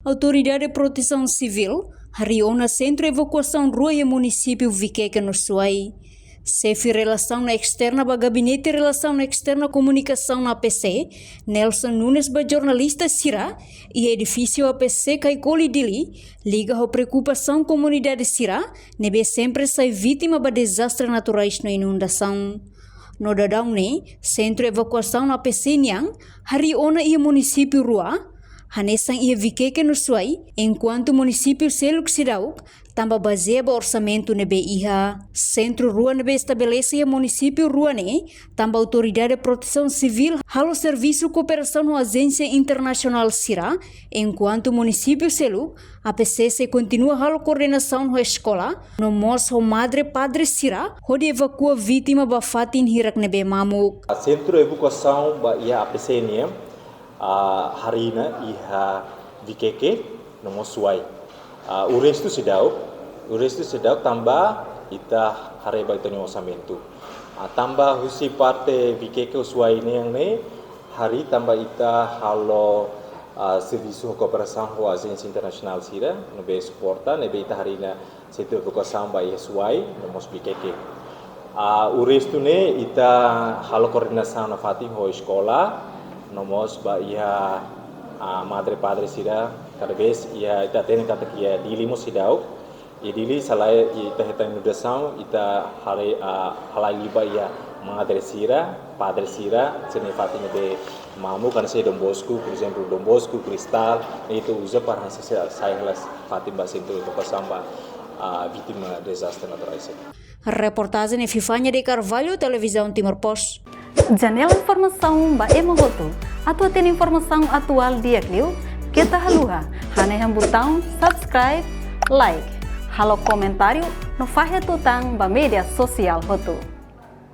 Autoridade de Proteção Civil hariona Centro de Evacuação Rua e Município Viqueca no Suai. Chefe Relação na Externa ba Gabinete Relação na Externa Comunicação na APC, Nelson Nunes ba jornalista Sira e edifício APC Caicoli Dili, liga a preocupação comunidade Sira, nebe sempre sai vítima ba desastres naturais na inundação. No dadão Centro de Evacuação na APC Niang, hariona e Município Rua, hanesang ia Viqueca no Suai, enquanto o município Seluk Sidauk também baseia o orçamento nebe iha. Centro Rua nebe estabelece o município Rua também Autoridade de Proteção Civil halo Serviço Cooperação no Agência Internacional Sira, enquanto o município Seluk APCC continua halo coordenação na escola, no mos o Madre Padre Sira, onde evacua vítima ba fatin hirak nebe mamuk. Centro de Evacuação ba ia APC niam harina iha Viqueca no Suai. O resto sedau tambah ita hareba itu orçamento. Tambah husi parte Viqueca Suai ini yang hari tambah ita halo serviço cooperação com a agência internacional Sira, nebe suporta, nebe ita harina Centro de Evacuação ba ia Suai no Viqueca. O resto ita halo koordinação na fatim ho escola nomos ba ia Madre Padre Sira cada vez ia ita tem kata kia dili mo sidau e dili salai ita heta inundação ita halai liba ia Madre Sira Padre Sira seni fatin de mamu kan se Dom Bosco, por exemplo Dom Bosco Cristal itu usa para sairlas fatin ba Centro de Evacuação vítima desastre naturais. Reportagem de Fifanya de Carvalho, Televisão Timor Post. Janela Informação ba Emogoto. Atua tem informação atual dia Clio. Kita haluha. Haneham botão subscribe, like. Halo comentário no Fahia Tutang ba media sosial Hotu.